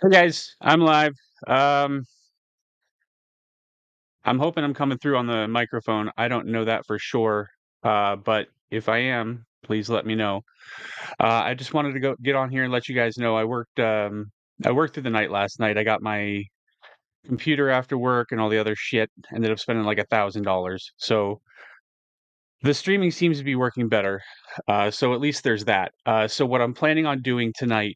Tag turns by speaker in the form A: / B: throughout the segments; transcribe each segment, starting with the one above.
A: Hey guys, I'm live. Um, I'm hoping I'm coming through on the microphone. I don't know that for sure, but if I am, please let me know. I just wanted to go get on here and let you guys know I worked through the night last night. I got my computer after work and all the other shit. Ended up spending like $1,000. So the streaming seems to be working better. So at least there's that. So what I'm planning on doing tonight,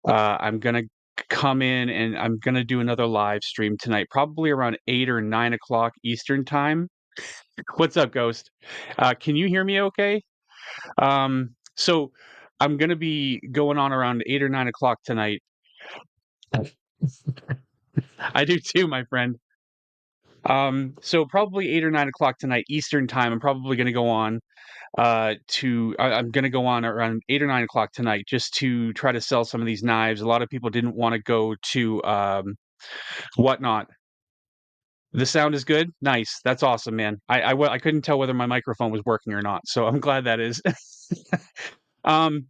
A: I'm gonna come in and I'm gonna do another live stream tonight, probably around 8 or 9 o'clock Eastern time. What's up, Ghost? Can you hear me okay? So I'm gonna be going on around 8 or 9 o'clock tonight. I do too, my friend. So probably 8 or 9 o'clock tonight Eastern time. I'm probably gonna go on I'm gonna go on around 8 or 9 o'clock tonight just to try to sell some of these knives. A lot of people didn't want to go to Whatnot. The sound is good? Nice. That's awesome, man. I couldn't tell whether my microphone was working or not, so I'm glad that is. Um,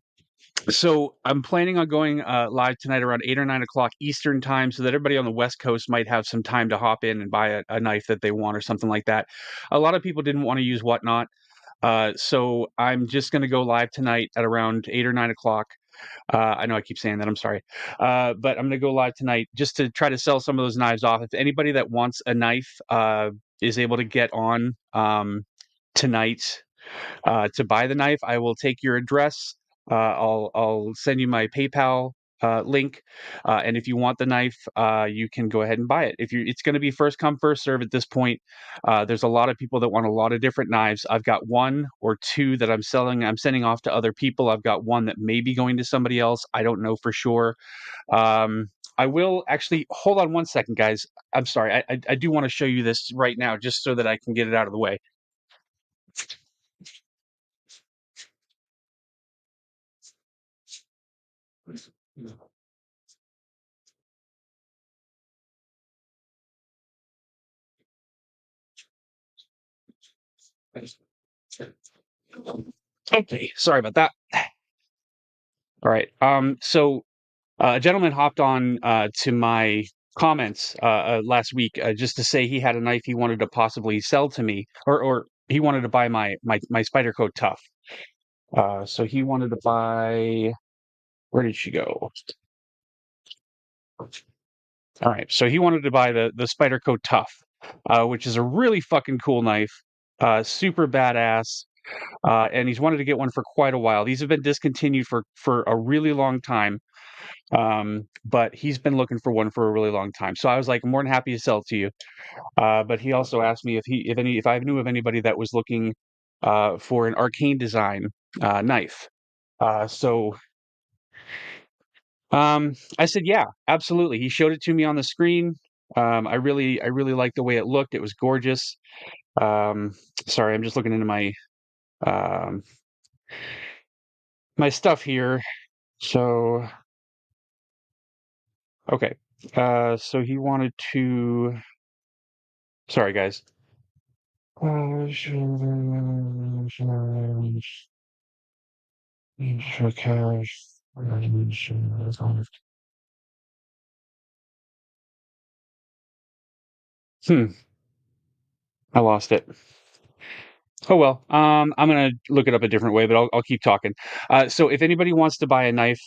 A: so I'm planning on going, live tonight around 8 or 9 o'clock Eastern time so that everybody on the West Coast might have some time to hop in and buy a knife that they want or something like that. A lot of people didn't wanna use Whatnot, so I'm just gonna go live tonight at around 8 or 9 o'clock. I know I keep saying that, I'm sorry. But I'm gonna go live tonight just to try to sell some of those knives off. If anybody that wants a knife is able to get on tonight to buy the knife, I will take your address. I'll send you my PayPal link, and if you want the knife, you can go ahead and buy it. If you, it's going to be first come first serve at this point. There's a lot of people that want a lot of different knives. I've got one or two that I'm selling. I'm sending off to other people. I've got one that may be going to somebody else. I don't know for sure. Um, I will actually hold on one second, guys. I'm sorry. I do want to show you this right now, just so that I can get it out of the way. Okay, sorry about that. All right. A gentleman hopped on to my comments last week just to say he had a knife he wanted to possibly sell to me, or he wanted to buy my Spyderco Tough. So he wanted to buy. Where did she go? All right. So he wanted to buy the Spyderco Tough, which is a really fucking cool knife, super badass. And he's wanted to get one for quite a while. These have been discontinued for a really long time. But he's been looking for one for a really long time. So I was like, more than happy to sell it to you. But he also asked me if I knew of anybody that was looking for an arcane design knife. So I said, yeah, absolutely. He showed it to me on the screen. I really liked the way it looked. It was gorgeous. Um, sorry, I'm just looking into um, my stuff here. So okay. So he wanted to. Sorry, guys. Hmm, I lost it. Oh well. I'm gonna look it up a different way, but I'll keep talking. So if anybody wants to buy a knife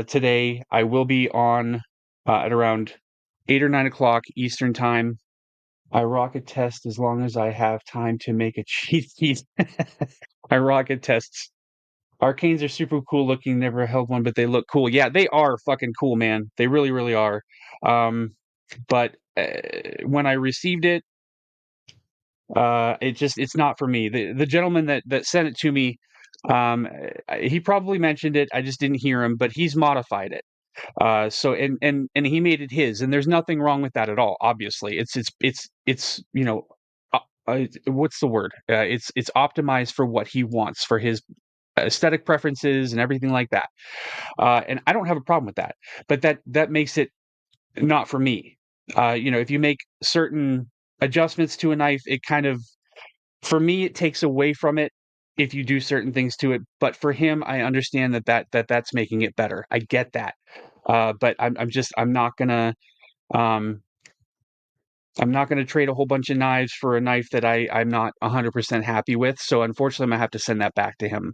A: today, I will be on at around 8 or 9 o'clock Eastern time. I rocket test as long as I have time to make a cheat sheet. I rocket tests. Arcanes are super cool looking. Never held one, but they look cool. Yeah, they are fucking cool, man. They really, really are. Um, but when I received it, it's not for me. The gentleman that sent it to me, he probably mentioned it. I just didn't hear him, but he's modified it. So and he made it his, and there's nothing wrong with that at all. Obviously, it's what's the word? It's optimized for what he wants for his aesthetic preferences and everything like that. And I don't have a problem with that, but that makes it not for me. If you make certain adjustments to a knife, it kind of, for me, it takes away from it if you do certain things to it. But for him, I understand that's making it better. I get that. But um, I'm not gonna trade a whole bunch of knives for a knife that I'm not 100% happy with. So unfortunately, I'm gonna have to send that back to him.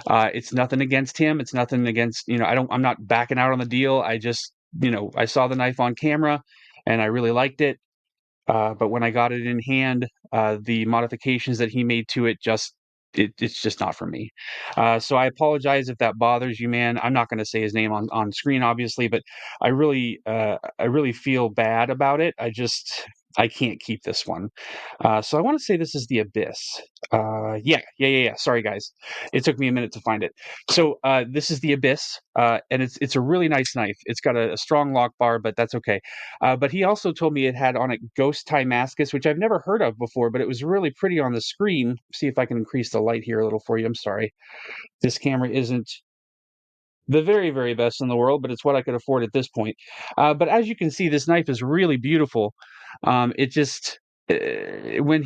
A: It's nothing against him. It's nothing against, I'm not backing out on the deal. I just, I saw the knife on camera and I really liked it. But when I got it in hand, the modifications that he made to it it's just not for me. So I apologize if that bothers you, man. I'm not going to say his name on screen, obviously, but I really feel bad about it. I can't keep this one. So I want to say this is the Abyss. Yeah. Sorry, guys. It took me a minute to find it. So this is the Abyss, and it's a really nice knife. It's got a strong lock bar, but that's okay. But he also told me it had on it Ghost Timascus, which I've never heard of before, but it was really pretty on the screen. See if I can increase the light here a little for you. I'm sorry. This camera isn't the very, very best in the world, but it's what I could afford at this point. But as you can see, this knife is really beautiful. It just, when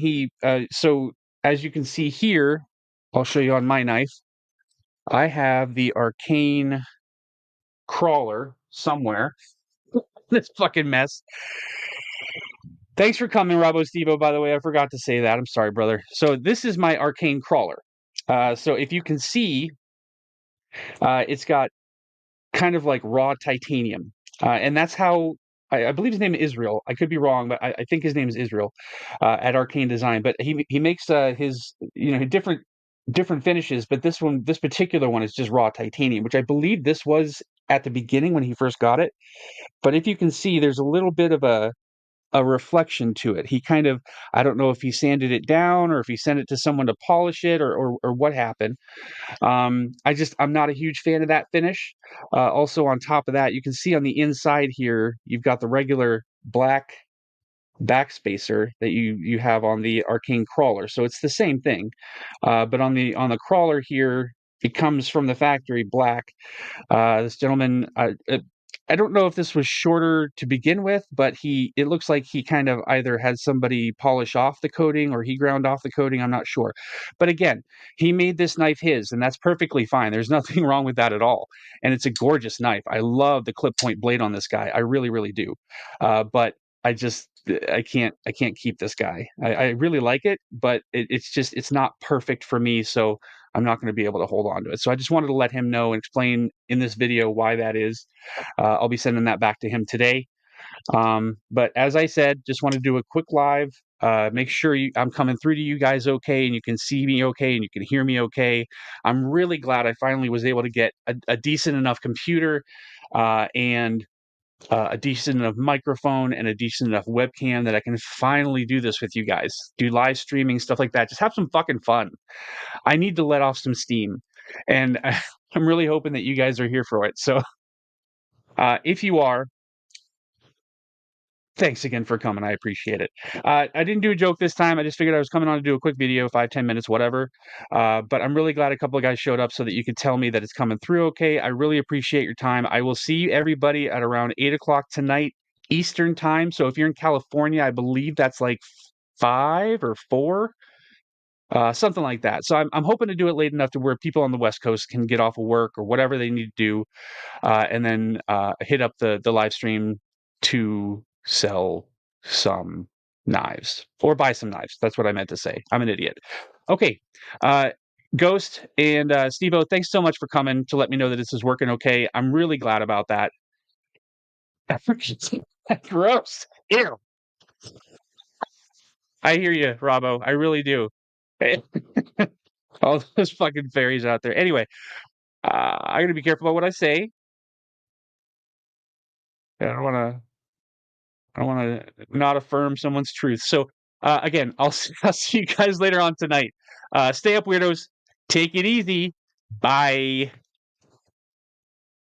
A: so as you can see here, I'll show you on my knife. I have the Arcane Crawler somewhere. This fucking mess. Thanks for coming, Robo Stevo, by the way. I forgot to say that. I'm sorry, brother. So this is my Arcane Crawler. So if you can see, it's got kind of like raw titanium. And that's how I believe his name is Israel. I could be wrong, but I think his name is Israel at Arcane Design. But he makes his different finishes, but this particular one is just raw titanium, which I believe this was at the beginning when he first got it. But if you can see, there's a little bit of a reflection to it. He kind of, I don't know if he sanded it down or if he sent it to someone to polish it or what happened. I'm not a huge fan of that finish. Also, on top of that, you can see on the inside here, you've got the regular black backspacer that you have on the Arcane Crawler. So it's the same thing, but on the crawler here, it comes from the factory black. This gentleman, I don't know if this was shorter to begin with, but it looks like he kind of either had somebody polish off the coating or he ground off the coating. I'm not sure. But again, he made this knife his, and that's perfectly fine. There's nothing wrong with that at all. And it's a gorgeous knife. I love the clip point blade on this guy. I really, really do. But I can't keep this guy. I really like it, but it's not perfect for me. So I'm not going to be able to hold on to it. So I just wanted to let him know and explain in this video why that is. I'll be sending that back to him today. But as I said, just want to do a quick live. Make sure I'm coming through to you guys okay, and you can see me okay, and you can hear me okay. I'm really glad I finally was able to get a decent enough computer and a decent enough microphone and a decent enough webcam that I can finally do this with you guys. Do live streaming, stuff like that. Just have some fucking fun. I need to let off some steam. And I'm really hoping that you guys are here for it. So if you are, thanks again for coming. I appreciate it. I didn't do a joke this time. I just figured I was coming on to do a quick video, 5-10 minutes, whatever. But I'm really glad a couple of guys showed up so that you could tell me that it's coming through okay. I really appreciate your time. I will see everybody at around 8 o'clock tonight Eastern time. So if you're in California, I believe that's like 5 or 4. Something like that. So I'm hoping to do it late enough to where people on the West Coast can get off of work or whatever they need to do, and then hit up the live stream to sell some knives or buy some knives. That's what I meant to say. I'm an idiot. Okay. Uh, Ghost and Steve-O, thanks so much for coming to let me know that this is working okay. I'm really glad about that. Gross. Ew. I hear you, Robbo. I really do. All those fucking fairies out there. Anyway, I gotta be careful about what I say. I don't want to. I don't want to not affirm someone's truth. So again, I'll see you guys later on tonight. Stay up, weirdos. Take it easy. Bye.